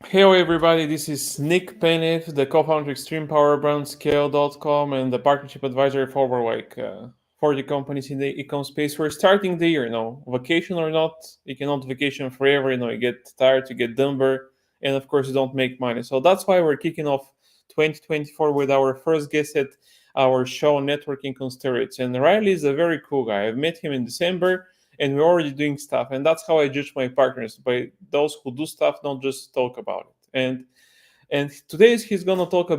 Hello, everybody. This is Nick Penif, the co-founder of Extreme Power Brand Scale.com and the partnership advisor for over 40 companies in the ecom space. We're starting the year, vacation or not, you cannot vacation forever. You get tired, you get dumber, and of course, you don't make money. So that's why we're kicking off 2024 with our first guest at our show, Networking on Steroids. And Riley is a very cool guy. I've met him in December and we're already doing stuff, and that's how I judge my partners, by those who do stuff, not just talk about it. And today he's gonna talk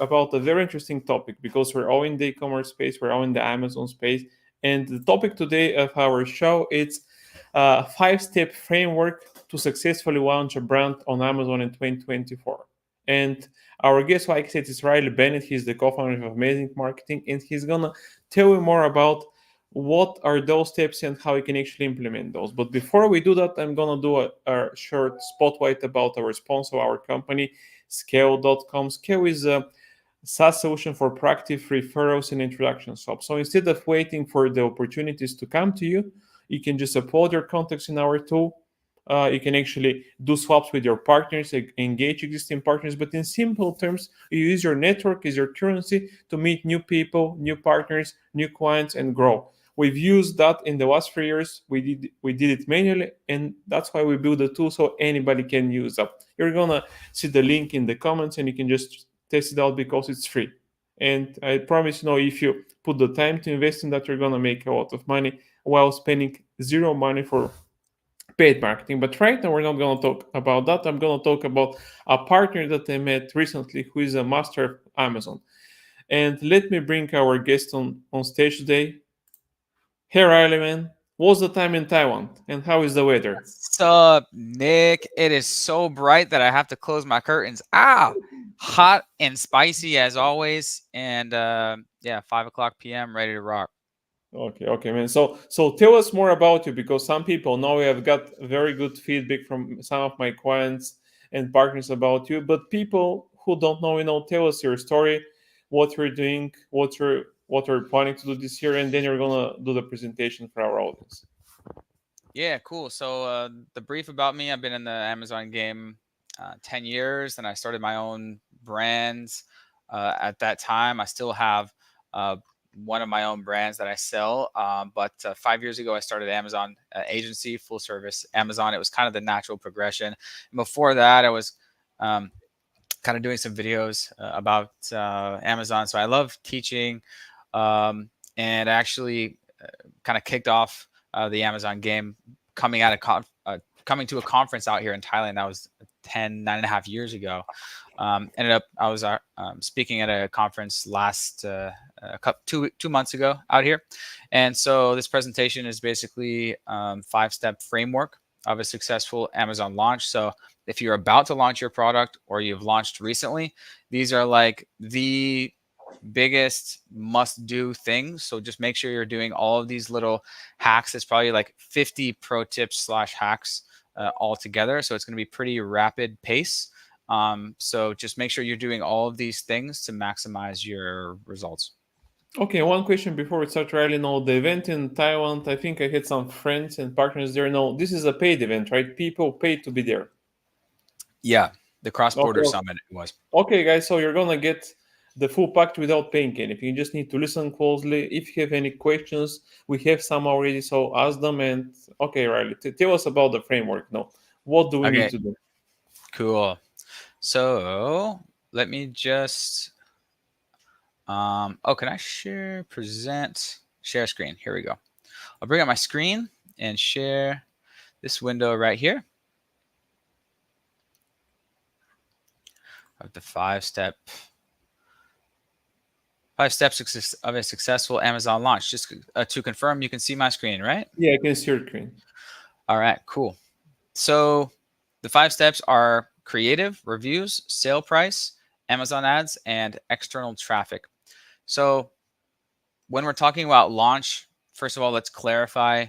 about a very interesting topic, because we're all in the e-commerce space, we're all in the Amazon space, and the topic today of our show is a 5-step framework to successfully launch a brand on Amazon in 2024. And our guest, like I said, is Riley Bennett. He's the co-founder of Amazing Marketing, and he's gonna tell you more about what are those steps and how you can actually implement those. But before we do that, I'm gonna do a short spotlight about our sponsor, our company, Scale.com. Scale is a SaaS solution for proactive referrals and introduction shops. So instead of waiting for the opportunities to come to you, you can just upload your contacts in our tool. You can actually do swaps with your partners, engage existing partners, but in simple terms, you use your network as your currency to meet new people, new partners, new clients, and grow. We've used that in the last 3 years. We did it manually, and that's why we build a tool so anybody can use that. You're gonna see the link in the comments, and you can just test it out because it's free. And I promise, if you put the time to invest in that, you're gonna make a lot of money while spending zero money for paid marketing. But right now, we're not going to talk about that. I'm going to talk about a partner that I met recently who is a master of Amazon. And let me bring our guest on stage today. Hey, Riley, man. What's the time in Taiwan and how is the weather? What's up, Nick? It is so bright that I have to close my curtains. Ah, hot and spicy as always. And yeah, 5 o'clock p.m. ready to rock. Okay, man. So tell us more about you, because some people know we have got very good feedback from some of my clients and partners about you, but people who don't know, tell us your story, what you're doing, what you're planning to do this year, and then you're gonna do the presentation for our audience. Yeah, cool. So the brief about me: I've been in the Amazon game 10 years, and I started my own brands. At that time, I still have uh, one of my own brands that I sell. But 5 years ago, I started Amazon agency, full service Amazon. It was kind of the natural progression. And before that, I was um, kind of doing some videos about Amazon. So I love teaching, and I actually kind of kicked off the Amazon game coming out of coming to a conference out here in Thailand. That was 9.5 years ago. Ended up I was speaking at a conference last two months ago out here, and so this presentation is basically 5-step framework of a successful Amazon launch. So if you're about to launch your product or you've launched recently, these are like the biggest must do things. So just make sure you're doing all of these little hacks. It's probably like 50 pro tips slash hacks all together. So it's going to be pretty rapid pace. So just make sure you're doing all of these things to maximize your results. Okay, one question before we start, Riley. No, the event in Taiwan, I think I had some friends and partners there. No, this is a paid event, right? People pay to be there. Yeah, the cross border Okay, summit was. okay, guys, so you're gonna get the full package without paying anything. You just need to listen closely. If you have any questions, we have some already, so ask them. And okay, Riley, tell us about the framework. No, what do we need Okay, to do? cool. So let me just oh, can I share screen? Here we go. I'll bring up my screen and share this window right here of the five steps of a successful Amazon launch. Just to confirm, you can see my screen, right? Yeah, I can see your screen. All right, cool. So the 5 steps are creative, reviews, sale price, Amazon ads, and external traffic. So when we're talking about launch, first of all, let's clarify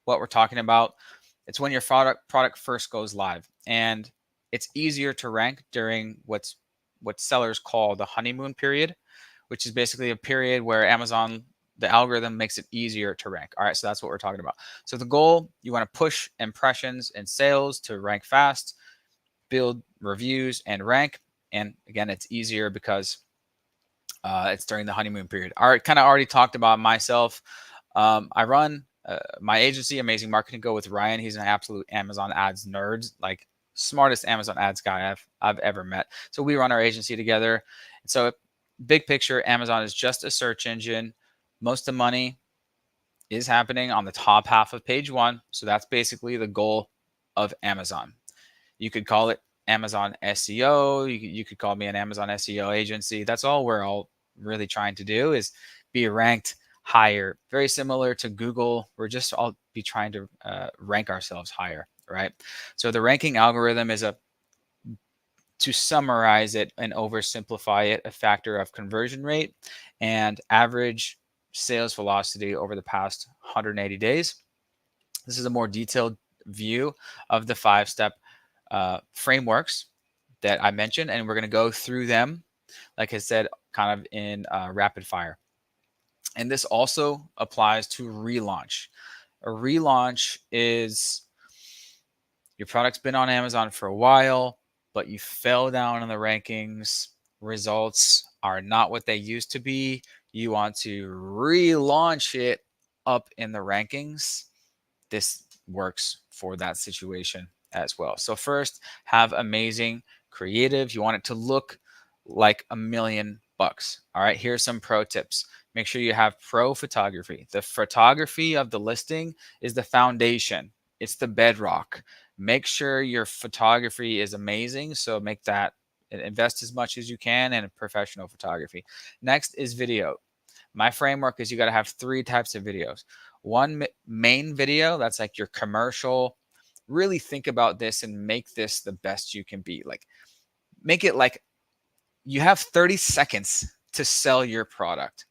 what we're talking about. It's when your product first goes live, and it's easier to rank during what sellers call the honeymoon period, which is basically a period where Amazon, the algorithm, makes it easier to rank. All right, so that's what we're talking about. So the goal, you want to push impressions and sales to rank fast. build reviews and rank. And again, it's easier because it's during the honeymoon period. I kind of already talked about myself. I run my agency, Amazing Marketing Go, with Ryan. He's an absolute Amazon ads nerd, like smartest Amazon ads guy I've ever met. So we run our agency together. And so big picture, Amazon is just a search engine. Most of the money is happening on the top half of page 1. So that's basically the goal of Amazon. You could call it Amazon SEO. You could call me an Amazon SEO agency. That's all we're all really trying to do, is be ranked higher. Very similar to Google. We're just all be trying to rank ourselves higher, right? So the ranking algorithm is to summarize it and oversimplify it, a factor of conversion rate and average sales velocity over the past 180 days. This is a more detailed view of the 5-step frameworks that I mentioned, and we're going to go through them, like I said, kind of in rapid fire. And this also applies to relaunch. A relaunch is your product's been on Amazon for a while, but you fell down in the rankings. Results are not what they used to be. You want to relaunch it up in the rankings. This works for that situation as well. So first, have amazing creative. You want it to look like $1 million. All right, here's some pro tips. Make sure you have pro photography. The photography of the listing is the foundation. It's the bedrock. Make sure your photography is amazing. So make that, invest as much as you can in professional photography. Next is video. My framework is you got to have 3 types of videos. One main video, that's like your commercial. Really think about this and make this the best you can be. Like, make it like you have 30 seconds to sell your product.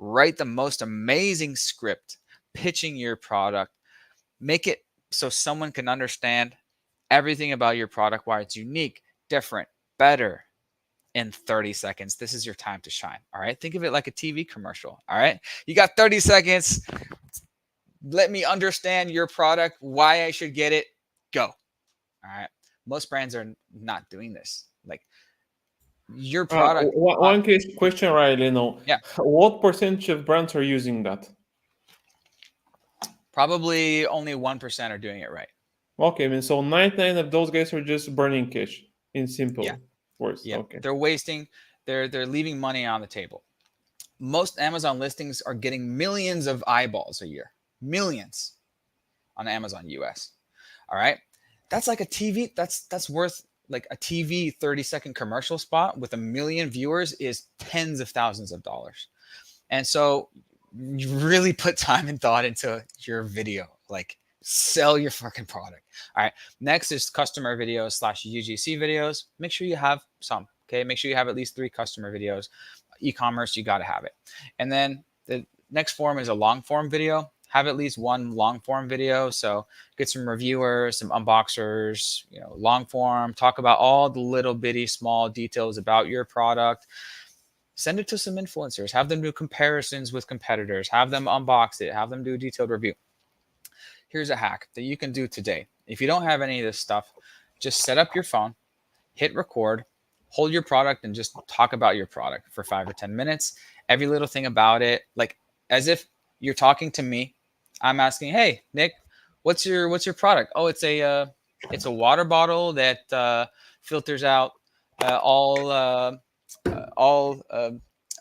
Write the most amazing script pitching your product. Make it so someone can understand everything about your product, why it's unique, different, better in 30 seconds. This is your time to shine. All right. Think of it like a TV commercial. All right. You got 30 seconds. Let me understand your product, why I should get it. Go. All right. Most brands are not doing this. Like, your product. One case question, right? Yeah. What percentage of brands are using that? Probably only 1% are doing it right. Okay, I mean, so 99 of those guys are just burning cash, in simple words. Yeah. Okay. They're wasting, they're leaving money on the table. Most Amazon listings are getting millions of eyeballs a year. Millions on Amazon US. All right. That's like a TV, that's worth like a TV 30-second commercial spot with 1 million viewers is tens of thousands of dollars. And so you really put time and thought into your video. Like, sell your fucking product. All right. Next is customer videos / UGC videos. Make sure you have some. Okay. Make sure you have at least 3 customer videos. E-commerce, you got to have it. And then the next form is a long form video. Have at least 1 long form video. So get some reviewers, some unboxers, long form, talk about all the little bitty small details about your product. Send it to some influencers. Have them do comparisons with competitors. Have them unbox it. Have them do a detailed review. Here's a hack that you can do today. If you don't have any of this stuff, just set up your phone, hit record, hold your product, and just talk about your product for 5 or 10 minutes. Every little thing about it, like as if you're talking to me. I'm asking, hey, Nick, what's your product? Oh, it's a water bottle that filters out all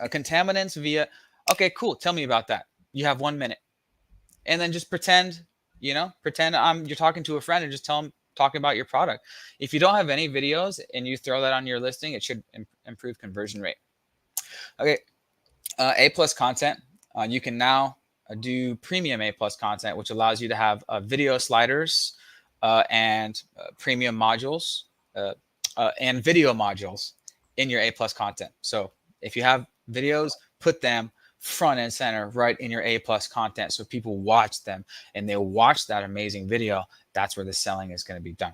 contaminants via. Okay, cool. Tell me about that. You have 1 minute, and then just pretend you're talking to a friend and just tell them, talking about your product. If you don't have any videos and you throw that on your listing, it should improve conversion rate. Okay, A+ content. You can now do premium A+ content, which allows you to have video sliders and premium modules and video modules in your A+ content. So if you have videos, put them front and center right in your A+ content so people watch them and they'll watch that amazing video. That's where the selling is going to be done.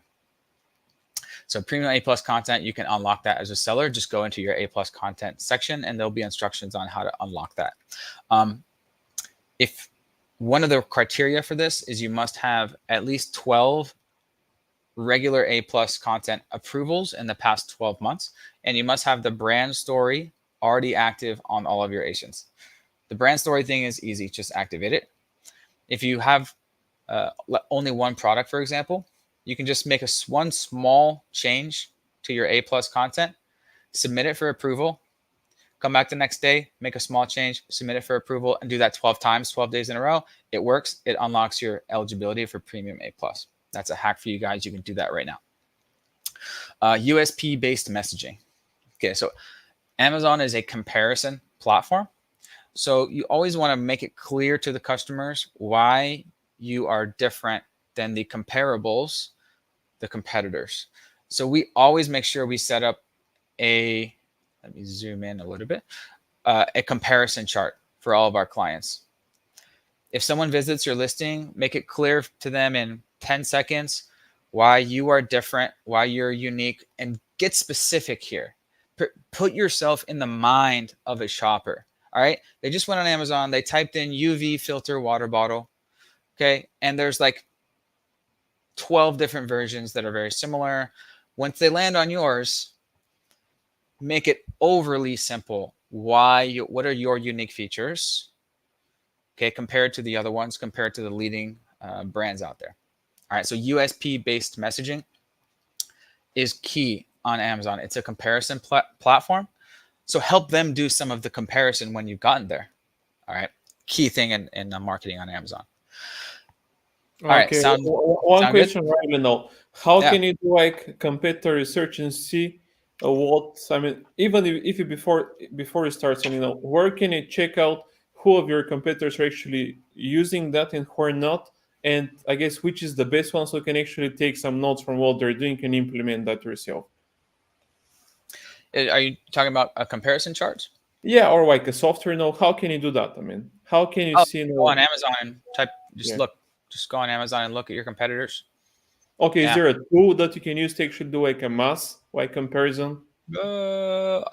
So premium A+ content, you can unlock that as a seller. Just go into your A+ content section and there'll be instructions on how to unlock that. If one of the criteria for this is you must have at least 12 regular A+ content approvals in the past 12 months, and you must have the brand story already active on all of your agents. The brand story thing is easy, just activate it. If you have only one product, for example, you can just make one small change to your A+ content, submit it for approval, come back the next day, make a small change, submit it for approval, and do that 12 times, 12 days in a row. It works. It unlocks your eligibility for premium A+. That's a hack for you guys. You can do that right now. USP-based messaging. Okay, so Amazon is a comparison platform. So you always want to make it clear to the customers why you are different than the comparables, the competitors. So we always make sure we set up let me zoom in a little bit, a comparison chart for all of our clients. If someone visits your listing, make it clear to them in 10 seconds why you are different, why you're unique, and get specific here. Put yourself in the mind of a shopper. All right. They just went on Amazon. They typed in UV filter water bottle. Okay. And there's like 12 different versions that are very similar. Once they land on yours, make it overly simple. What are your unique features? Okay. Compared to the other ones, compared to the leading brands out there. All right. So USP-based messaging is key on Amazon. It's a comparison platform. So help them do some of the comparison when you've gotten there. All right. Key thing in marketing on Amazon. All right. Okay. Sound question, good? right now. How Yeah. can you do like competitor research and see what, I mean, even if you before you start selling, where can you check out who of your competitors are actually using that and who are not? And I guess which is the best one, so you can actually take some notes from what they're doing and implement that yourself. Are you talking about a comparison chart? Yeah, or like a software. How can you do that? I mean, how can you see? Go on Amazon and type. Yeah. Look. Just go on Amazon and look at your competitors. Okay, Yeah. is there a tool that you can use to actually do like a mass like comparison? No,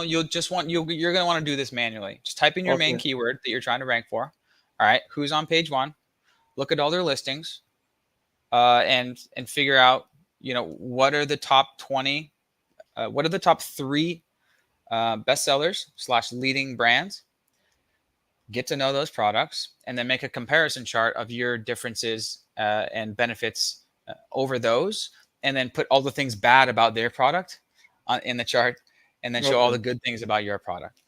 you're gonna want to do this manually. Just type in your main Okay. keyword that you're trying to rank for. All right, who's on page 1? Look at all their listings, and figure out what are the top 20, what are the top 3 bestsellers / leading brands. Get to know those products, and then make a comparison chart of your differences and benefits over those, and then put all the things bad about their product in the chart, and then show all the good things about your product.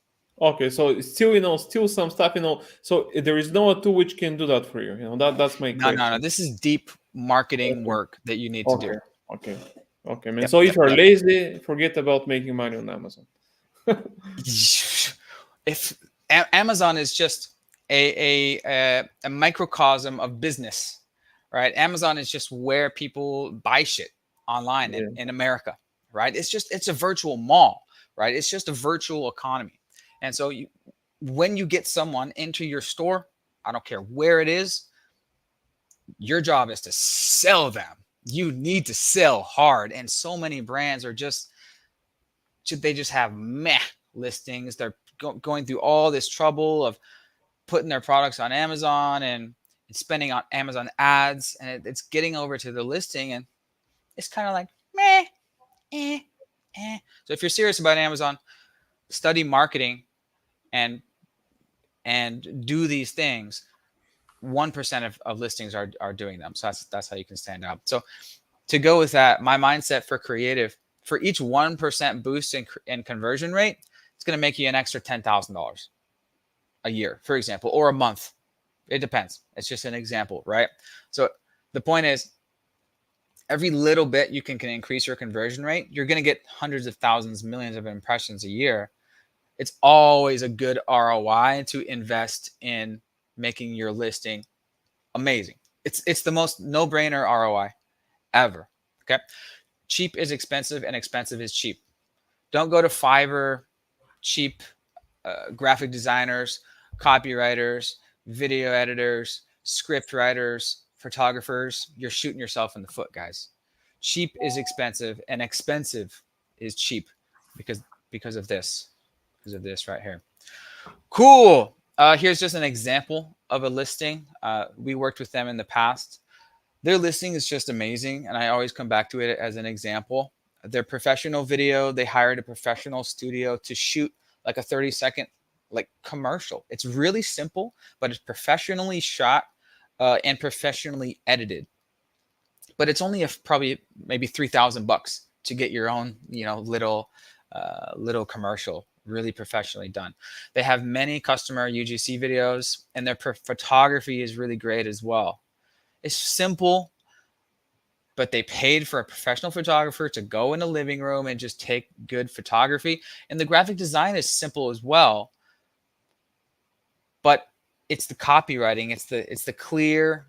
Okay, so still, still some stuff, so there is no tool which can do that for you. That's my question. No. This is deep marketing work that you need to do. Okay, man. So if you're lazy, forget about making money on Amazon. If Amazon is just a microcosm of business, right? Amazon is just where people buy shit online in America, right? It's a virtual mall, right? It's just a virtual economy. And so when you get someone into your store, I don't care where it is, your job is to sell them. You need to sell hard. And so many brands are they just have meh listings. They're going through all this trouble of putting their products on Amazon and spending on Amazon ads, and it's getting over to the listing, and it's kind of like meh. So if you're serious about Amazon, study marketing and do these things. 1% of listings are doing them. So that's how you can stand out. So to go with that, my mindset for creative, for each 1% boost in conversion rate, it's going to make you an extra $10,000 a year, for example, or a month. It depends. It's just an example, right? So the point is, every little bit you can increase your conversion rate, you're going to get hundreds of thousands, millions of impressions a year. It's always a good ROI to invest in making your listing amazing. It's the most no-brainer ROI ever. Okay. Cheap is expensive and expensive is cheap. Don't go to Fiverr, cheap graphic designers, copywriters, video editors, script writers, photographers. You're shooting yourself in the foot, guys. Cheap is expensive and expensive is cheap because of this right here. Cool. Here's just an example of a listing. We worked with them in the past. Their listing is just amazing, and I always come back to it as an example. Their professional video, they hired a professional studio to shoot like a 30-second like commercial. It's really simple, but it's professionally shot and professionally edited. But it's only probably maybe $3,000 to get your own, little commercial really professionally done. They have many customer UGC videos, and their photography is really great as well. It's simple, but they paid for a professional photographer to go in a living room and just take good photography. And the graphic design is simple as well, but it's the copywriting, it's the clear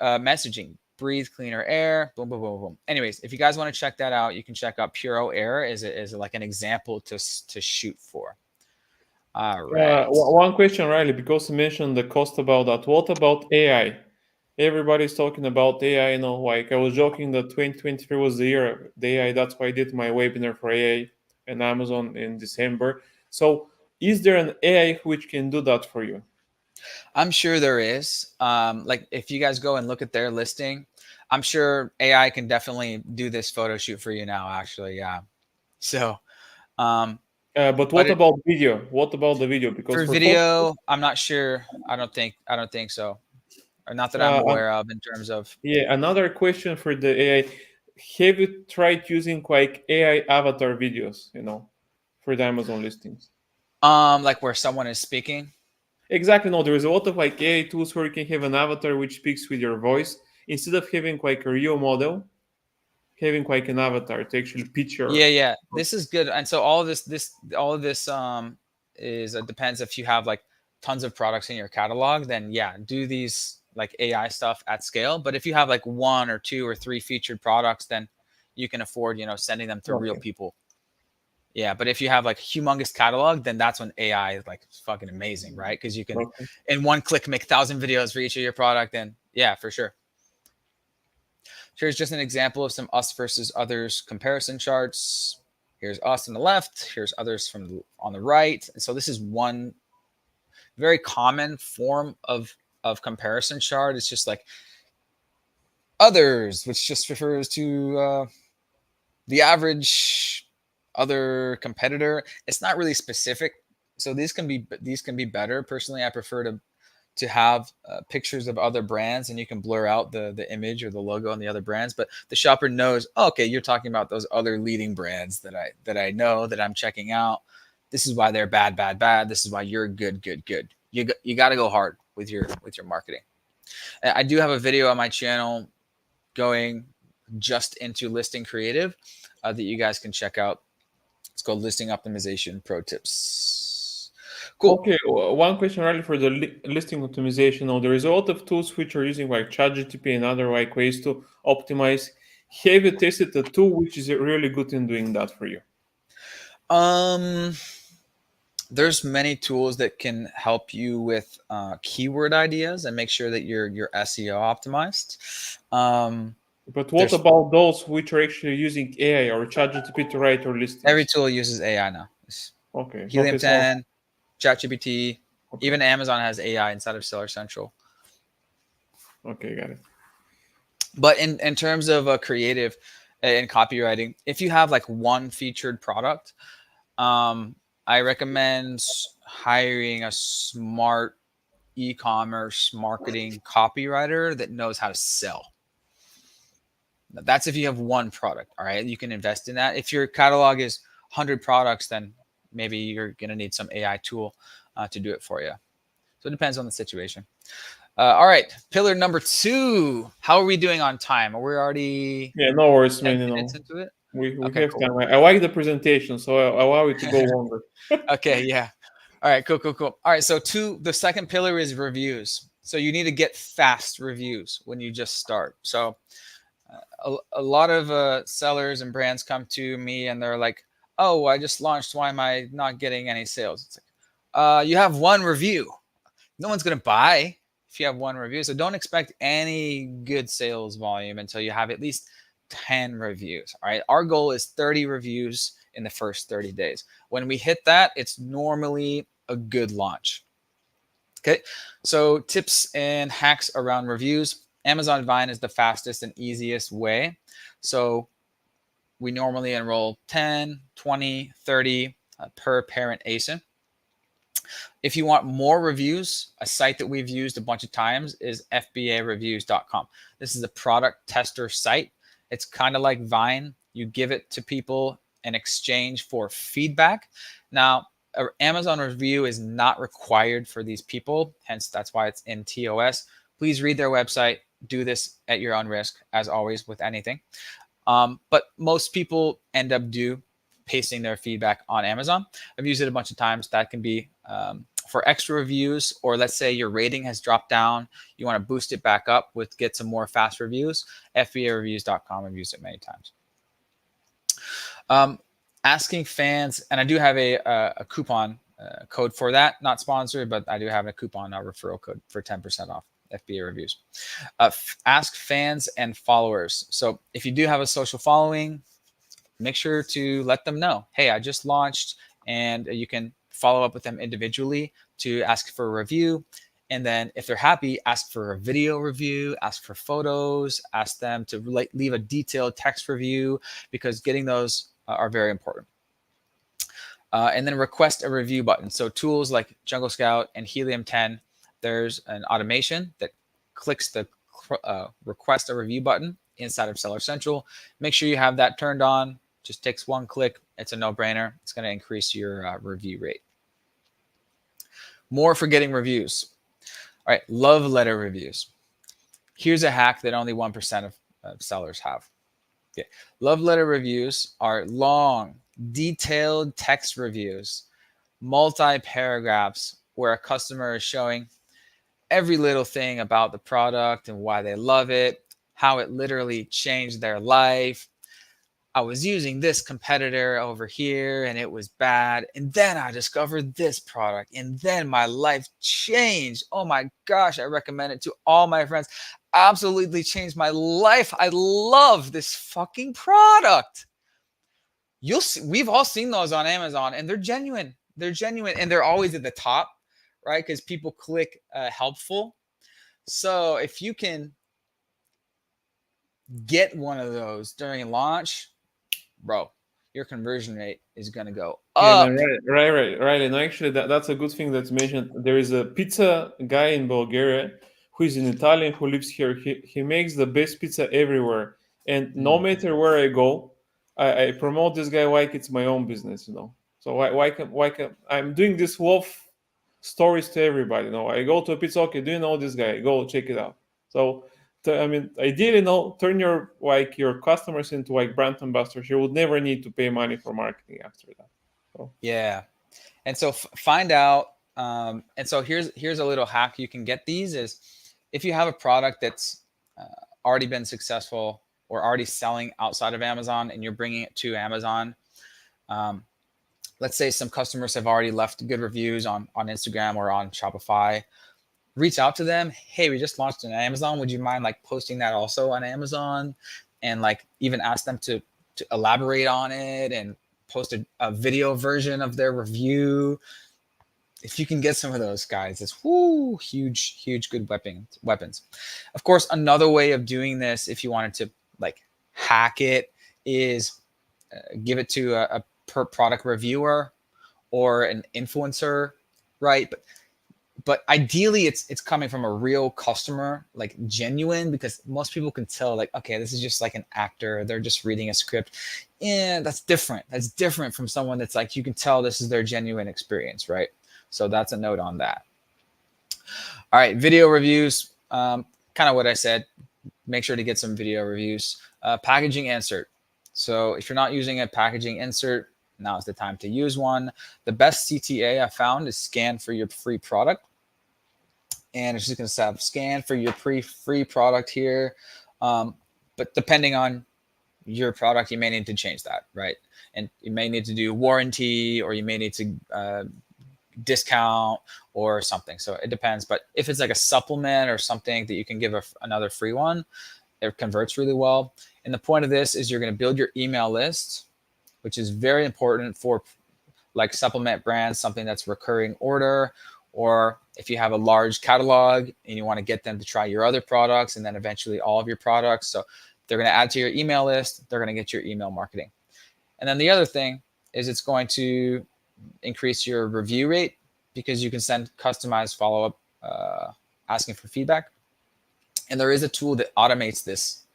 messaging. Breathe cleaner air, boom, boom, boom, boom. Anyways, if you guys want to check that out, you can check out Puro Air as like an example to shoot for. All right. One question, Riley, because you mentioned the cost about that. What about AI? Everybody's talking about AI. Like I was joking that 2023 was the year of the AI. That's why I did my webinar for AI and Amazon in December. So, is there an AI which can do that for you? I'm sure there is. Like if you guys go and look at their listing, I'm sure AI can definitely do this photo shoot for you now, actually. Yeah. So, But what about video? What about the video? Because for for video, I'm not sure. I don't think so. Or not that I'm aware of in terms of. Yeah, another question for the AI. Have you tried using like AI avatar videos, for the Amazon listings? Like where someone is speaking. Exactly. No, there is a lot of like AI tools where you can have an avatar which speaks with your voice instead of having like a real model, having like an avatar to actually picture. Yeah. This is good. And so all of this is depends if you have like tons of products in your catalog, then yeah, do these like AI stuff at scale. But if you have like 1 or 2 or 3 featured products, then you can afford, sending them to real people. Yeah, but if you have like humongous catalog, then that's when AI is like fucking amazing, right? Because you can in one click make 1,000 videos for each of your product, and yeah, for sure. Here's just an example of some us versus others comparison charts. Here's us on the left. Here's others on the right. And so this is one very common form of comparison chart. It's just like others, which just refers to the average other competitor. It's not really specific, so these can be better. Personally, I prefer to have pictures of other brands, and you can blur out the image or the logo on the other brands, but the shopper knows, okay, you're talking about those other leading brands that I know, that I'm checking out. This is why they're bad. This is why you're good. You got to go hard with your marketing. I do have a video on my channel going just into listing creative that you guys can check out. It's called Listing Optimization Pro Tips. Cool. Okay, one question really for the listing optimization. Now, there is a lot of tools which are using like ChatGPT and other like ways to optimize. Have you tested a tool which is really good in doing that for you? There's many tools that can help you with keyword ideas and make sure that your SEO optimized. But what about those which are actually using AI or ChatGPT to write your listings? Every tool uses AI now. Okay. Helium 10, ChatGPT, even Amazon has AI inside of Seller Central. Okay, got it. But in terms of creative and copywriting, if you have like one featured product, I recommend hiring a smart e-commerce marketing copywriter that knows how to sell. That's if you have one product, all right? You can invest in that. If your catalog is 100 products, then maybe you're going to need some AI tool to do it for you. So it depends on the situation. All right, pillar number 2. How are we doing on time? Are we already no worries, man. minutes into it? We have time. I like the presentation, so I allow it to go longer. Okay, yeah. All right, cool. All right, so the second pillar is reviews. So you need to get fast reviews when you just start. So a lot of sellers and brands come to me and they're like, oh, I just launched. Why am I not getting any sales? It's like, you have one review. No one's going to buy if you have one review. So don't expect any good sales volume until you have at least 10 reviews. All right. Our goal is 30 reviews in the first 30 days. When we hit that, it's normally a good launch. Okay. So tips and hacks around reviews. Amazon Vine is the fastest and easiest way. So we normally enroll 10, 20, 30 per parent ASIN. If you want more reviews, a site that we've used a bunch of times is FBAReviews.com. This is a product tester site. It's kind of like Vine. You give it to people in exchange for feedback. Now, an Amazon review is not required for these people. Hence, that's why it's in TOS. Please read their website. Do this at your own risk, as always with anything. But most people end up pasting their feedback on Amazon. I've used it a bunch of times. That can be for extra reviews, or let's say your rating has dropped down. You want to boost it back up get some more fast reviews. FBAReviews.com. I've used it many times. Asking fans, and I do have a coupon code for that. Not sponsored, but I do have a coupon, a referral code for 10% off FBA reviews. Ask fans and followers. So if you do have a social following, make sure to let them know, hey, I just launched, and you can follow up with them individually to ask for a review. And then if they're happy, ask for a video review, ask for photos, ask them to leave a detailed text review, because getting those are very important. And then request a review button. So tools like Jungle Scout and Helium 10, there's an automation that clicks the request a review button inside of Seller Central. Make sure you have that turned on. Just takes one click. It's a no-brainer. It's going to increase your review rate. More for getting reviews. All right, love letter reviews. Here's a hack that only 1% of sellers have. Okay. Love letter reviews are long, detailed text reviews, multi-paragraphs, where a customer is showing every little thing about the product and why they love it, how it literally changed their life. I was using this competitor over here and it was bad. And then I discovered this product and then my life changed. Oh my gosh, I recommend it to all my friends. Absolutely changed my life. I love this fucking product. You'll see, we've all seen those on Amazon, and they're genuine. They're genuine, and they're always at the top, right? Because people click helpful. So if you can get one of those during launch, bro, your conversion rate is going to go up. Yeah, man, right. And actually, that's a good thing that's mentioned. There is a pizza guy in Bulgaria who is an Italian who lives here. He makes the best pizza everywhere. And no matter where I go, I promote this guy like it's my own business, you know. So why can I'm doing this wolf stories to everybody, you know. I go to a pizza, okay, do you know this guy? Go check it out. So I mean, ideally, turn your customers into like brand ambassadors. You would never need to pay money for marketing after that. So. Yeah, and so find out. And so here's a little hack you can get these is if you have a product that's already been successful or already selling outside of Amazon and you're bringing it to Amazon. Let's say some customers have already left good reviews on Instagram or on Shopify. Reach out to them. Hey, we just launched on Amazon. Would you mind like posting that also on Amazon? And like even ask them to elaborate on it and post a video version of their review. If you can get some of those guys, it's huge good weapons. Of course, another way of doing this, if you wanted to like hack it, is give it to a per product reviewer or an influencer, right? But ideally it's coming from a real customer, like genuine, because most people can tell like, okay, this is just like an actor. They're just reading a script. Yeah, that's different. That's different from someone that's like, you can tell this is their genuine experience, right? So that's a note on that. All right, video reviews, kind of what I said. Make sure to get some video reviews. Packaging insert. So if you're not using a packaging insert, now is the time to use one. The best CTA I found is scan for your free product. And it's just going to have scan for your free product here. But depending on your product, you may need to change that, right? And you may need to do warranty, or you may need to discount or something. So it depends. But if it's like a supplement or something that you can give another free one, it converts really well. And the point of this is you're going to build your email list, which is very important for like supplement brands, something that's recurring order, or if you have a large catalog and you want to get them to try your other products and then eventually all of your products. So they're going to add to your email list. They're going to get your email marketing. And then the other thing is it's going to increase your review rate because you can send customized follow-up asking for feedback. And there is a tool that automates this,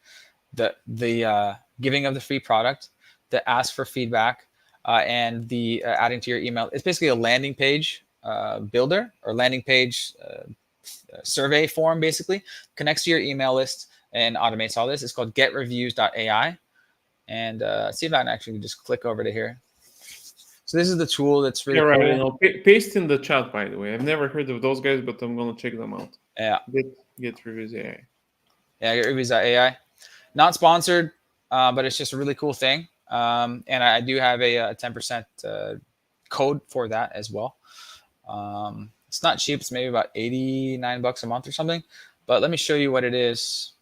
the giving of the free product, the ask for feedback, and the adding to your email. It's basically a landing page builder or landing page survey form, basically. Connects to your email list and automates all this. It's called getreviews.ai. And see if I can actually just click over to here. So this is the tool that's really cool. Paste in the chat, by the way. I've never heard of those guys, but I'm going to check them out. Yeah. Get Reviews AI. Yeah, getreviews.ai. Not sponsored, but it's just a really cool thing. And I do have a 10% code for that as well. It's not cheap. It's maybe about $89 a month or something. But let me show you what it is.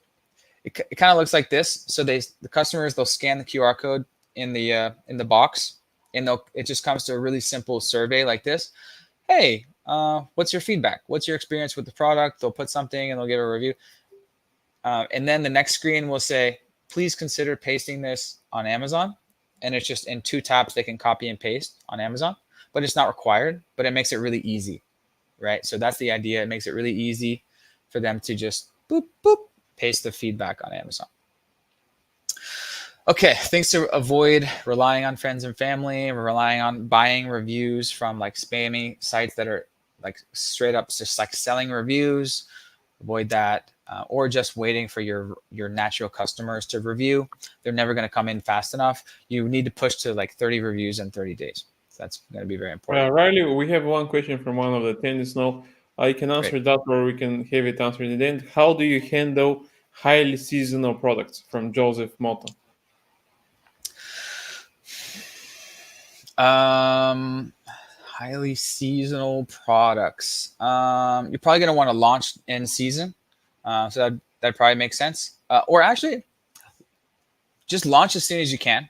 It kind of looks like this. So the customers, they'll scan the QR code in the box, and it just comes to a really simple survey like this. Hey, what's your feedback? What's your experience with the product? They'll put something and they'll give a review. And then the next screen will say, please consider pasting this on Amazon. And it's just in 2 taps they can copy and paste on Amazon, but it's not required, but it makes it really easy, right? So that's the idea. It makes it really easy for them to just boop, boop, paste the feedback on Amazon. Okay, things to avoid: relying on friends and family, relying on buying reviews from like spammy sites that are like straight up just like selling reviews. Avoid that. Or just waiting for your natural customers to review. They're never going to come in fast enough. You need to push to like 30 reviews in 30 days. So that's going to be very important. Riley, we have one question from one of the attendees now. I can answer that, or we can have it answered in the end. How do you handle highly seasonal products? From Joseph Mota. Highly seasonal products. You're probably going to want to launch in season. So that probably makes sense. Or actually, just launch as soon as you can.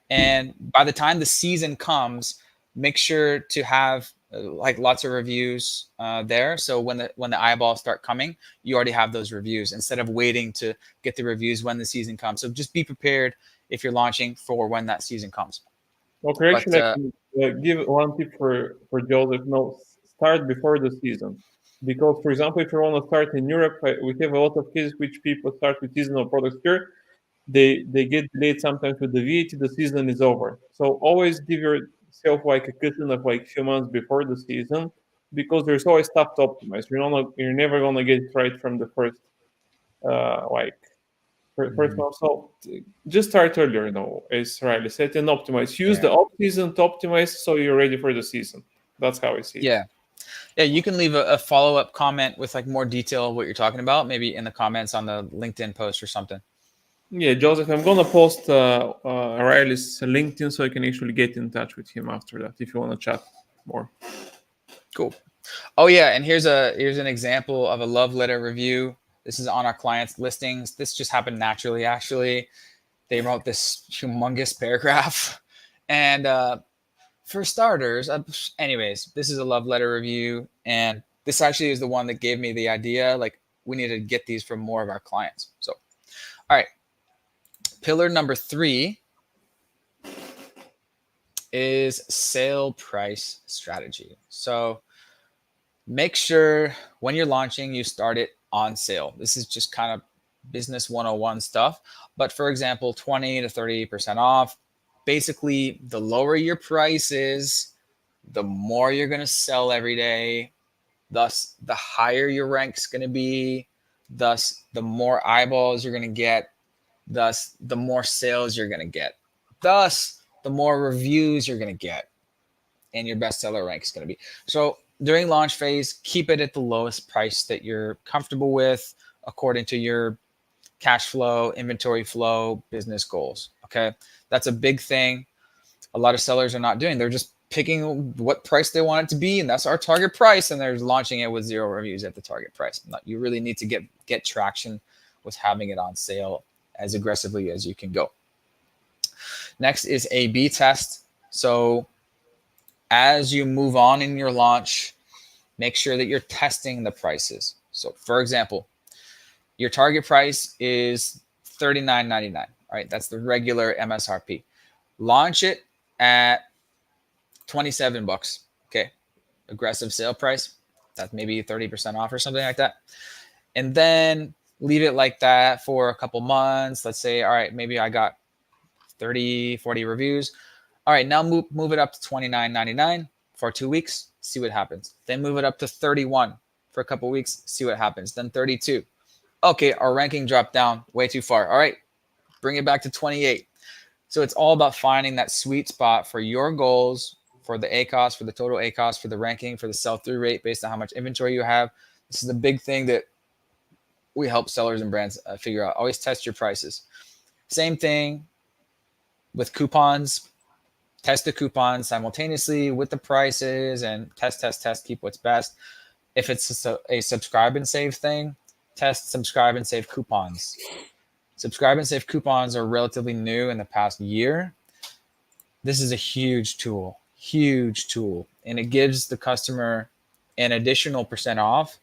And by the time the season comes, make sure to have like lots of reviews there. So when the eyeballs start coming, you already have those reviews instead of waiting to get the reviews when the season comes. So just be prepared if you're launching for when that season comes. Okay, actually, I can give one tip for Joseph. No, start before the season. Because, for example, if you want to start in Europe, we have a lot of cases which people start with seasonal products here. They get delayed sometimes with the VAT, the season is over. So always give yourself like a cushion of like few months before the season, because there's always stuff to optimize. You're never gonna get it right from the first first month. So just start earlier, as Riley said, and optimize. Use the off season to optimize so you're ready for the season. That's how I see it. Yeah, you can leave a follow-up comment with like more detail of what you're talking about, maybe in the comments on the LinkedIn post or something. Yeah, Joseph, I'm gonna post Riley's LinkedIn so I can actually get in touch with him after that if you want to chat more. Cool. Oh yeah, and here's an example of a love letter review. This is on our clients' listings. This just happened naturally, actually. They wrote this humongous paragraph. And for starters, anyways, this is a love letter review. And this actually is the one that gave me the idea. Like, we need to get these from more of our clients. So, all right. Pillar number 3 is sale price strategy. So make sure when you're launching, you start it on sale. This is just kind of business 101 stuff. But for example, 20 to 30% off. Basically, the lower your price is, the more you're going to sell every day. Thus, the higher your rank's going to be. Thus, the more eyeballs you're going to get. Thus, the more sales you're going to get. Thus, the more reviews you're going to get. And your bestseller rank is going to be. So during launch phase, keep it at the lowest price that you're comfortable with according to your cash flow, inventory flow, business goals. Okay. That's a big thing. A lot of sellers are not doing. They're just picking what price they want it to be. And that's our target price. And they're launching it with 0 reviews at the target price. You really need to get traction with having it on sale as aggressively as you can go. Next is A/B test. So as you move on in your launch, make sure that you're testing the prices. So for example, your target price is $39.99. All right, that's the regular MSRP. Launch it at $27. Okay, aggressive sale price. That's maybe 30% off or something like that. And then leave it like that for a couple months. Let's say, all right, maybe I got 30, 40 reviews. All right, now move it up to $29.99 for 2 weeks, see what happens. Then move it up to 31 for a couple weeks, see what happens. Then 32. Okay, our ranking dropped down way too far. All right, bring it back to 28. So it's all about finding that sweet spot for your goals, for the ACoS, for the total ACoS, for the ranking, for the sell-through rate based on how much inventory you have. This is the big thing that we help sellers and brands figure out. Always test your prices. Same thing with coupons. Test the coupons simultaneously with the prices and test, keep what's best. If it's a subscribe and save thing, test subscribe and save coupons. Subscribe and save coupons are relatively new in the past year. This is a huge tool, and it gives the customer an additional % off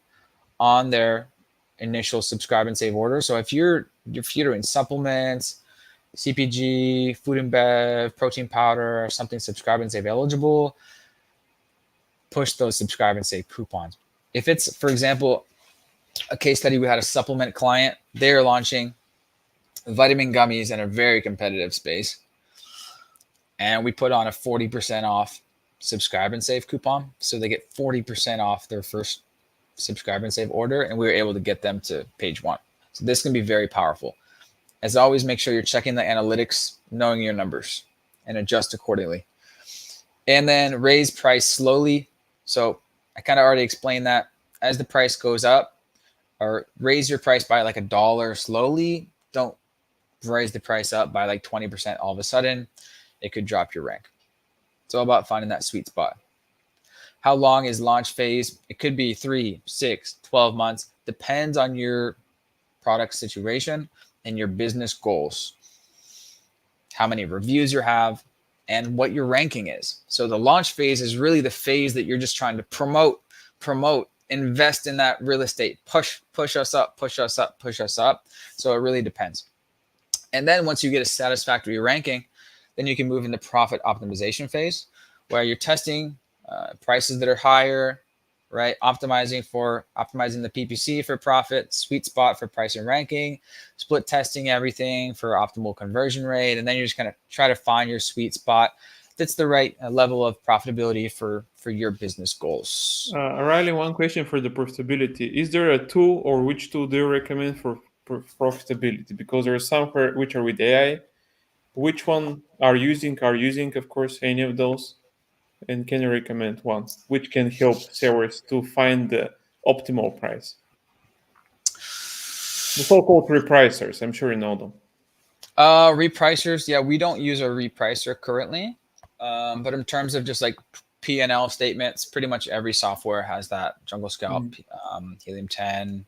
on their initial subscribe and save order. So if you're doing supplements, CPG, food and bev, protein powder, or something subscribe and save eligible, push those subscribe and save coupons. If it's, for example, a case study, we had a supplement client, they're launching vitamin gummies in a very competitive space. And we put on a 40% off subscribe and save coupon. So they get 40% off their first subscribe and save order. And we were able to get them to page 1. So this can be very powerful. As always, make sure you're checking the analytics, knowing your numbers, and adjust accordingly. And then raise price slowly. So I kind of already explained that. As the price goes up, or raise your price by like $1 slowly. Don't raise the price up by like 20% all of a sudden. It could drop your rank. It's all about finding that sweet spot. How long is launch phase? It could be 3, 6, 12 months. Depends on your product situation and your business goals. How many reviews you have and what your ranking is. So the launch phase is really the phase that you're just trying to promote, invest in that real estate, push us up. So it really depends. And then once you get a satisfactory ranking, then you can move into profit optimization phase, where you're testing prices that are higher, right? Optimizing the PPC for profit, sweet spot for price and ranking, split testing everything for optimal conversion rate. And then you're just going to try to find your sweet spot that's the right level of profitability for your business goals. Riley, one question for the profitability. Is there a tool, or which tool do you recommend for profitability? Because there are some which are with AI. Which one are using, of course, any of those? And can you recommend one which can help sellers to find the optimal price? The so-called repricers, I'm sure you know them. Repricers, yeah, we don't use a repricer currently. But in terms of just like P&L statements, pretty much every software has that. Jungle Scout, Helium 10.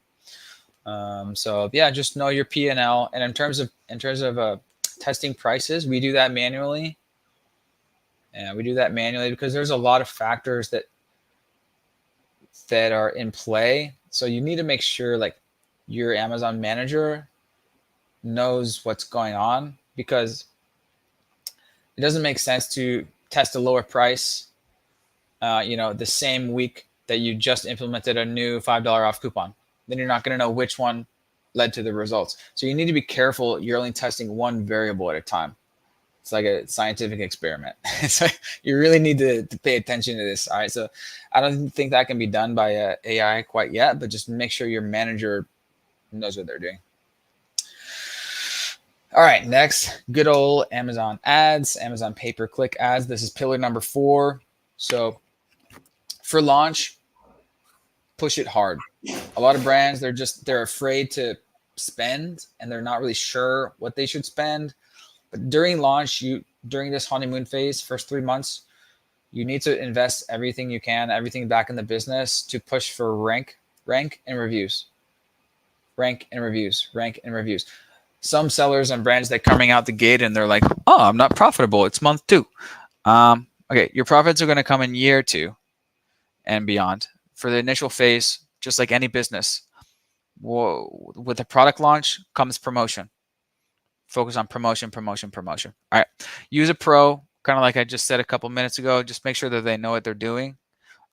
So yeah, just know your P&L. And in terms of testing prices, we do that manually. And we do that manually because there's a lot of factors that are in play. So you need to make sure like your Amazon manager knows what's going on, because it doesn't make sense to test a lower price, the same week that you just implemented a new $5 off coupon. Then you're not going to know which one led to the results. So you need to be careful. You're only testing one variable at a time. It's like a scientific experiment. So you really need to pay attention to this. All right. So I don't think that can be done by AI quite yet, but just make sure your manager knows what they're doing. All right. Next, good old Amazon ads, Amazon pay-per-click ads. This is pillar number 4. So for launch, push it hard. A lot of brands, they're afraid to spend and they're not really sure what they should spend. But during launch, during this honeymoon phase, first 3 months, you need to invest everything you can, everything back in the business to push for rank and reviews. Rank and reviews. Some sellers and brands, they're coming out the gate and they're like, oh, I'm not profitable. It's month 2. Okay, your profits are going to come in year 2 and beyond. for the initial phase, just like any business, with the product launch comes promotion. Focus on promotion, promotion, promotion. All right. Use a pro, kind of like I just said a couple minutes ago. Just make sure that they know what they're doing,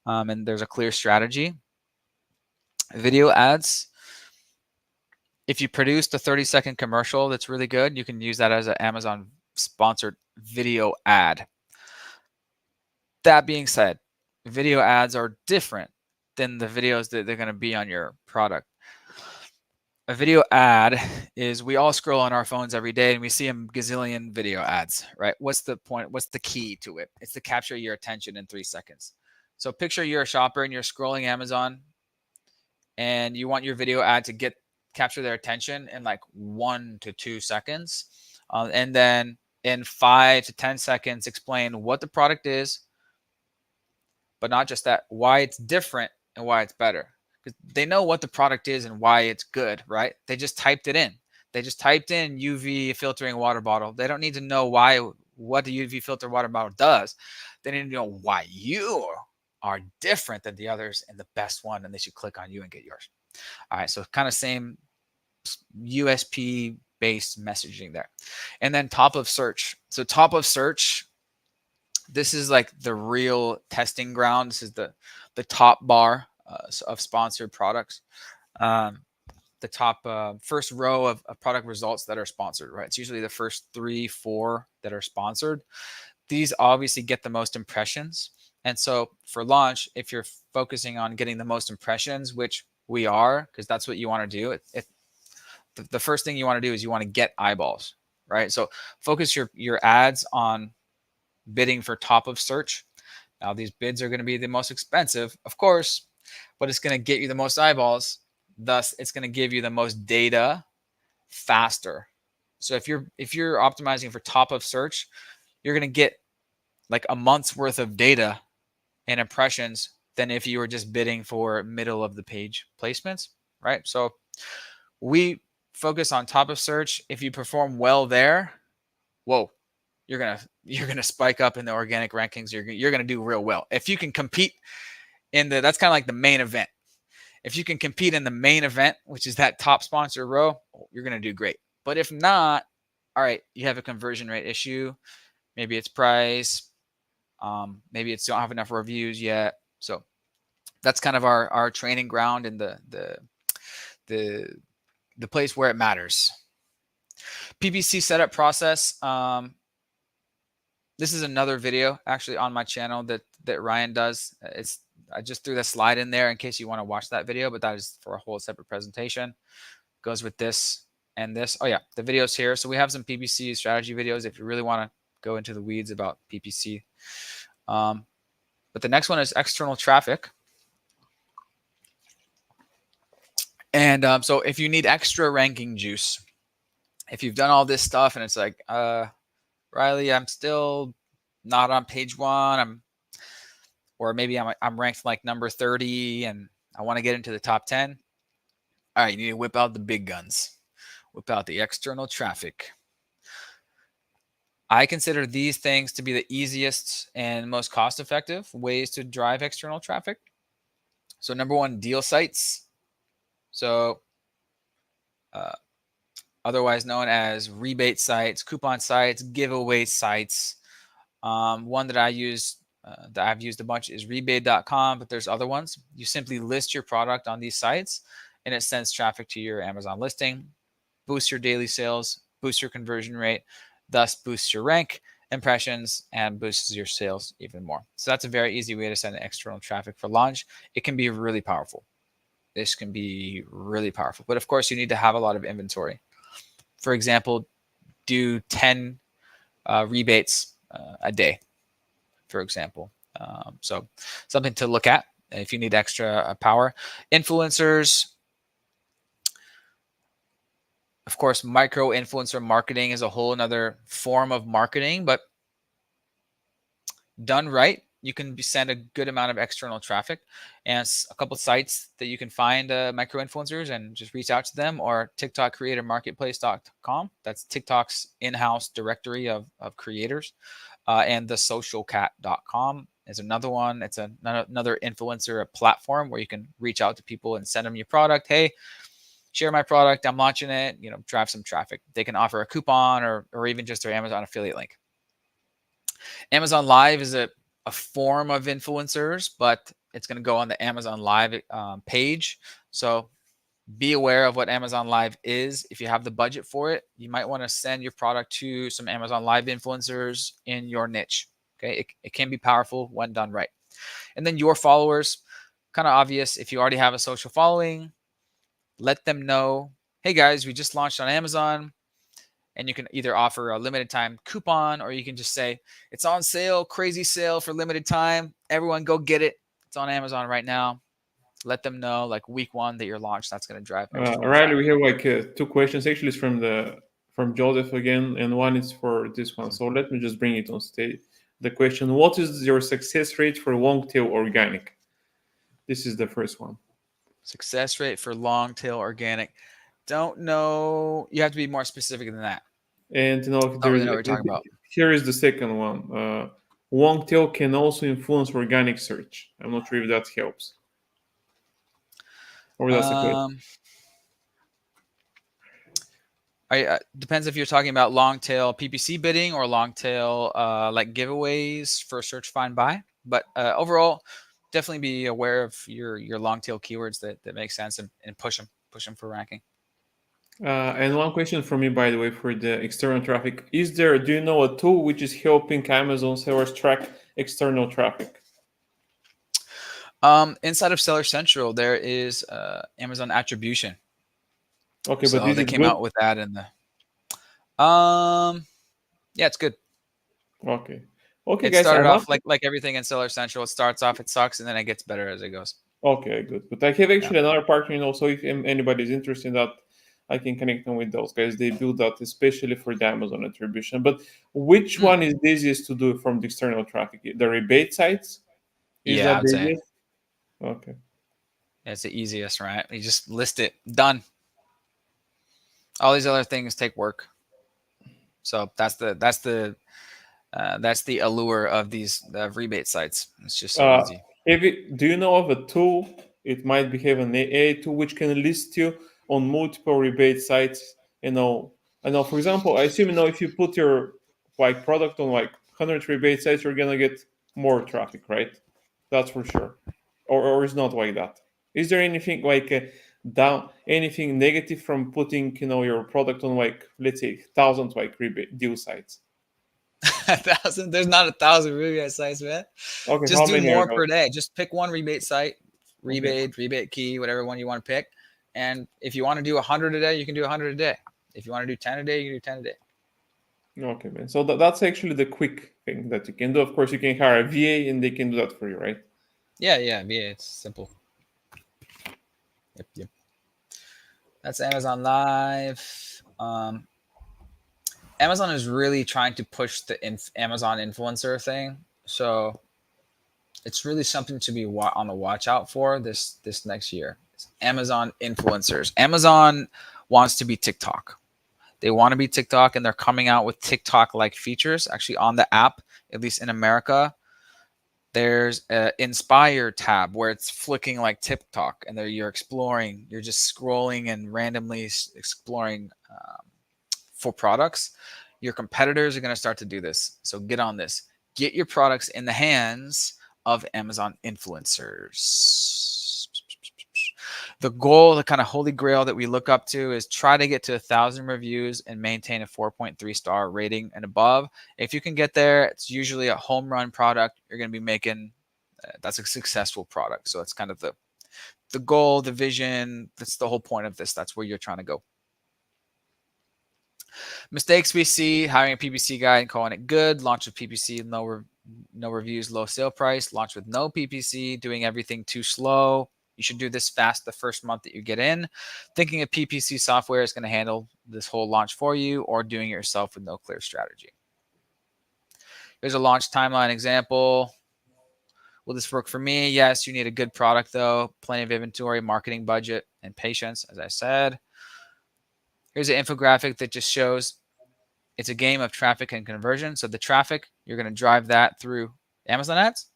and there's a clear strategy. Video ads. If you produced a 30-second commercial that's really good, you can use that as an Amazon sponsored video ad. That being said, video ads are different than the videos that they're going to be on your product. A video ad is, we all scroll on our phones every day and we see a gazillion video ads, right? What's the point? What's the key to it? It's to capture your attention in 3 seconds. So picture you're a shopper and you're scrolling Amazon and you want your video ad to capture their attention in like 1 to 2 seconds. And then in 5 to 10 seconds, explain what the product is, but not just that, why it's different and why it's better. Because they know what the product is and why it's good, right? They just typed it in. They just typed in UV filtering water bottle. They don't need to know what the UV filter water bottle does. They need to know why you are different than the others and the best one, and they should click on you and get yours. All right, so kind of same USP based messaging there. And then top of search. So top of search, this is like the real testing ground. This is the top bar of sponsored products. The top first row of product results that are sponsored, right? It's usually the first 3, 4 that are sponsored. These obviously get the most impressions. And so for launch, if you're focusing on getting the most impressions, which we are, because that's what you want to do, the first thing you want to do is you want to get eyeballs, right? So focus your ads on bidding for top of search. Now these bids are going to be the most expensive, of course, but it's going to get you the most eyeballs. Thus, it's going to give you the most data faster. So if you're optimizing for top of search, you're going to get like a month's worth of data and impressions than if you were just bidding for middle of the page placements, right? So we focus on top of search. If you perform well there, whoa, you're gonna spike up in the organic rankings. You're gonna do real well. If you can compete in that's kind of like the main event. If you can compete in the main event, which is that top sponsor row, you're gonna do great. But if not, all right, you have a conversion rate issue. Maybe it's price. Maybe it's don't have enough reviews yet. So that's kind of our training ground and the place where it matters. PPC setup process. This is another video actually on my channel that Ryan does. I just threw the slide in there in case you want to watch that video, but that is for a whole separate presentation. Goes with this and this. Oh yeah, the video's here. So we have some PPC strategy videos if you really want to go into the weeds about PPC. But the next one is external traffic. And so if you need extra ranking juice, if you've done all this stuff and it's like, Riley, I'm still not on page 1. Or maybe I'm ranked like number 30 and I want to get into the top 10. All right, you need to whip out the big guns. Whip out the external traffic. I consider these things to be the easiest and most cost-effective ways to drive external traffic. So number 1, deal sites. So otherwise known as rebate sites, coupon sites, giveaway sites. One that I use, that I've used a bunch is rebate.com, but there's other ones. You simply list your product on these sites and it sends traffic to your Amazon listing, boosts your daily sales, boosts your conversion rate, thus boosts your rank, impressions, and boosts your sales even more. So that's a very easy way to send external traffic for launch. It can be really powerful. This can be really powerful. But of course, you need to have a lot of inventory. For example, do 10 rebates a day, for example. So something to look at if you need extra power. Influencers. Of course, micro influencer marketing is a whole another form of marketing, but done right, you can send a good amount of external traffic, and a couple sites that you can find micro influencers and just reach out to them, or TikTok creator marketplace.com. That's TikTok's in-house directory of creators. And thesocialcat.com is another one. It's another influencer platform where you can reach out to people and send them your product. Hey, share my product. I'm launching it. Drive some traffic. They can offer a coupon or even just their Amazon affiliate link. Amazon Live is a form of influencers, but it's going to go on the Amazon Live page. So be aware of what Amazon Live is. If you have the budget for it, you might want to send your product to some Amazon Live influencers in your niche. Okay, it can be powerful when done right. And then your followers, kind of obvious. If you already have a social following, let them know, hey guys, we just launched on Amazon. And you can either offer a limited time coupon, or you can just say, it's on sale, crazy sale for limited time. Everyone go get it. It's on Amazon right now. Let them know like week 1 that you're launched. That's going to drive external Riley, traffic. we have like 2 questions. Actually, it's from Joseph again, and one is for this one. So let me just bring it on stage. The question: what is your success rate for long tail organic? This is the first one. Success rate for long tail organic. Don't know. You have to be more specific than that. And I don't really know what you're talking about. Here is the second one. Long tail can also influence organic search. I'm not sure if that helps. Or that's okay. Depends if you're talking about long tail PPC bidding or long tail like giveaways for search, find, buy. But overall, definitely be aware of your long tail keywords that make sense, and push them for ranking. And one question for me, by the way, for the external traffic: do you know a tool which is helping Amazon sellers track external traffic? Inside of Seller Central, there is Amazon Attribution. Okay, so but they came out with that in the. Yeah, it's good. Okay, it guys. started off like everything in Seller Central. It starts off, it sucks, and then it gets better as it goes. Okay, good. But I have actually another partner, so if anybody's interested in that, I can connect them with those guys. They build that especially for the Amazon attribution. But which one is the easiest to do from the external traffic? The rebate sites? Is that I'd say. easiest? Okay. It's the easiest, right? You just list it, done. All these other things take work. So that's the allure of these rebate sites. It's just so easy. Do you know of a tool? It might be have an AI tool which can list you on multiple rebate sites. I know. For example, I assume if you put your product on 100 rebate sites, you're gonna get more traffic, right? That's for sure. Or it's not like that. Is there anything anything negative from putting your product on let's say 1,000 rebate deal sites? 1,000? There's not 1,000 rebate sites, man. Okay, just do more per day. Just pick one rebate site, rebate key, whatever one you want to pick. And if you want to do 100 a day, you can do 100 a day. If you want to do 10 a day, you can do 10 a day. Okay, man. So that's actually the quick thing that you can do. Of course, you can hire a VA and they can do that for you, right? Yeah, VA. It's simple. Yep. That's Amazon Live. Amazon is really trying to push the Amazon influencer thing. So it's really something to be on the watch out for this next year. It's Amazon influencers. Amazon wants to be TikTok. They want to be TikTok, and they're coming out with TikTok-like features. Actually, on the app, at least in America, there's an Inspire tab where it's flicking like TikTok, and you're exploring. You're just scrolling and randomly exploring for products. Your competitors are going to start to do this. So get on this. Get your products in the hands of Amazon influencers. The goal, the kind of holy grail that we look up to, is try to get to 1,000 reviews and maintain a 4.3 star rating and above. If you can get there, it's usually a home run product. You're going to be making, that's a successful product. So it's kind of the goal, the vision. That's the whole point of this. That's where you're trying to go. Mistakes we see: hiring a PPC guy and calling it good. Launch with PPC, no reviews, low sale price. Launch with no PPC, doing everything too slow. You should do this fast the first month that you get in. Thinking a PPC software is going to handle this whole launch for you, or doing it yourself with no clear strategy. Here's a launch timeline example. Will this work for me? Yes, you need a good product though, plenty of inventory, marketing budget, and patience, as I said. Here's an infographic that just shows it's a game of traffic and conversion. So the traffic, you're going to drive that through Amazon ads,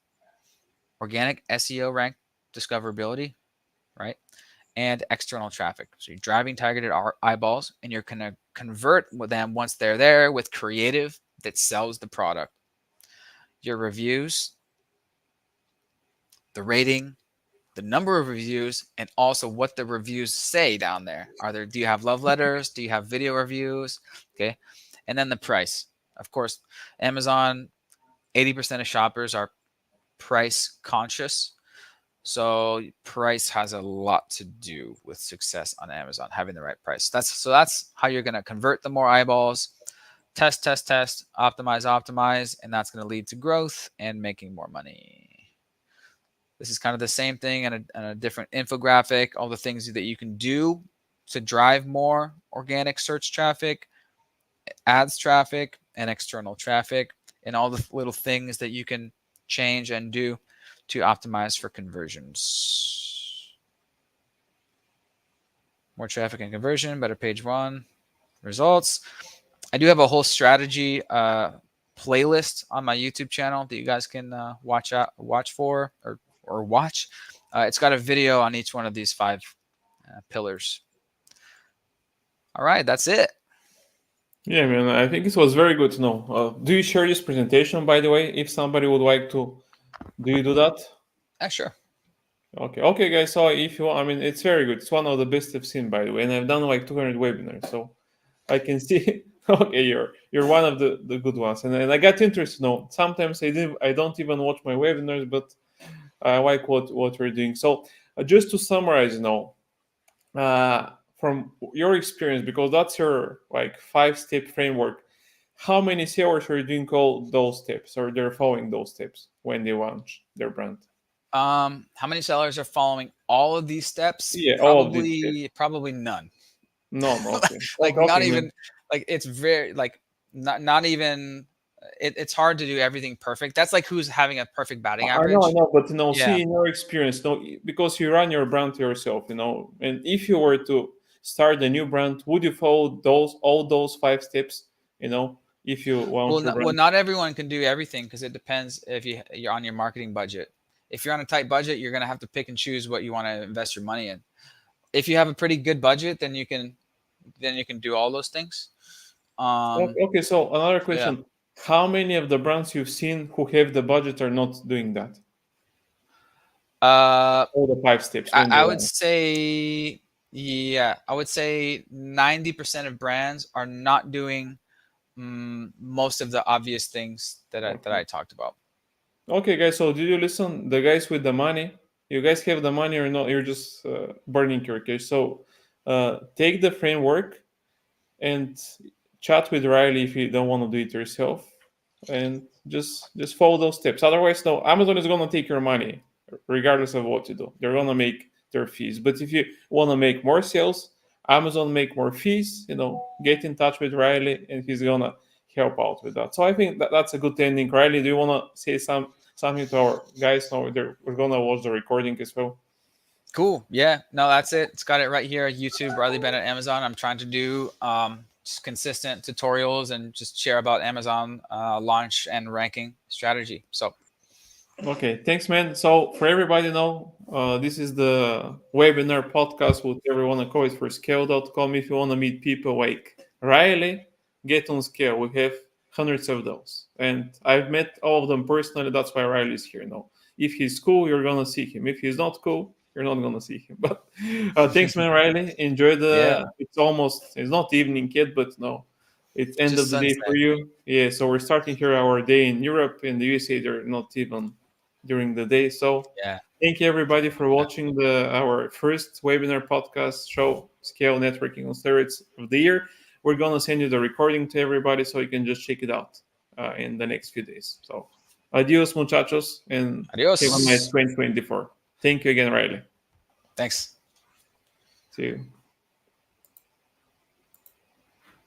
organic SEO rank discoverability, right? And external traffic. So you're driving targeted eyeballs, and you're going to convert with them once they're there with creative that sells the product. Your reviews, the rating, the number of reviews, and also what the reviews say down there. Do you have love letters? Do you have video reviews? Okay. And then the price. Of course, Amazon, 80% of shoppers are price conscious. So price has a lot to do with success on Amazon, having the right price. That's how you're going to convert the more eyeballs. Test, optimize, and that's going to lead to growth and making more money. This is kind of the same thing and a different infographic, all the things that you can do to drive more organic search traffic, ads traffic, and external traffic, and all the little things that you can change and do to optimize for conversions. More traffic and conversion, better page one, results. I do have a whole strategy playlist on my YouTube channel that you guys can watch for or watch. It's got a video on each one of these 5 pillars. All right, that's it. Yeah, man, I think it was very good to know. Do you share this presentation, by the way, if somebody would like to? Do you do that? Yeah, sure. Okay, guys. So if you want, I mean, it's very good. It's one of the best I've seen, by the way, and I've done like 200 webinars, so I can see. Okay, you're one of the good ones, and I got interested. No, sometimes I don't even watch my webinars, but I like what we're doing. So just to summarize, from your experience, because that's your like 5-step framework, how many sellers are doing all those steps, or they're following those steps when they launch their brand? How many sellers are following all of these steps? Yeah, all of these steps. Probably none. None. Okay. Like Okay, not man. even like it's very like not even it's hard to do everything perfect. That's like who's having a perfect batting average. I know, but Yeah. see, in your experience, because you run your brand yourself, and if you were to start a new brand, would you follow all those 5 steps? If you launch your brand. Well, not everyone can do everything because it depends if you're on your marketing budget. If you're on a tight budget, you're gonna have to pick and choose what you want to invest your money in. If you have a pretty good budget, then you can do all those things. Okay, so another question. Yeah. How many of the brands you've seen who have the budget are not doing that? All the 5 steps. I would say, I would say 90% of brands are not doing most of the obvious things that I talked about. Okay, guys. So did you listen? The guys with the money, you guys have the money or not? You're just burning your cash. So take the framework and chat with Riley if you don't want to do it yourself, and just follow those steps. Otherwise, no, Amazon is going to take your money regardless of what you do. They're going to make their fees. But if you want to make more sales, Amazon make more fees. Get in touch with Riley, and he's going to help out with that. So I think that's a good ending. Riley, do you want to say something to our guys? No, we're going to watch the recording as well. Cool. Yeah. No, that's it. It's got it right here. YouTube, Riley Bennett, Amazon. I'm trying to do just consistent tutorials and just share about Amazon launch and ranking strategy. So. Okay. Thanks, man. So for everybody this is the webinar podcast, whatever you want to call it, for Scale.com. If you want to meet people like Riley, get on Scale. We have hundreds of those. And I've met all of them personally. That's why Riley's here now. If he's cool, you're going to see him. If he's not cool, you're not going to see him. But thanks, man, Riley. Enjoy it's not evening yet, but no, it's end just of the day for you. Yeah, so we're starting here our day in Europe. In the USA, they're not even during the day. So thank you, everybody, for watching our first webinar podcast show, Scale Networking on Steroids of the year. We're going to send you the recording to everybody so you can just check it out in the next few days. So adios, muchachos, and adios. Have a nice 2024. Thank you again, Riley. Thanks. See you.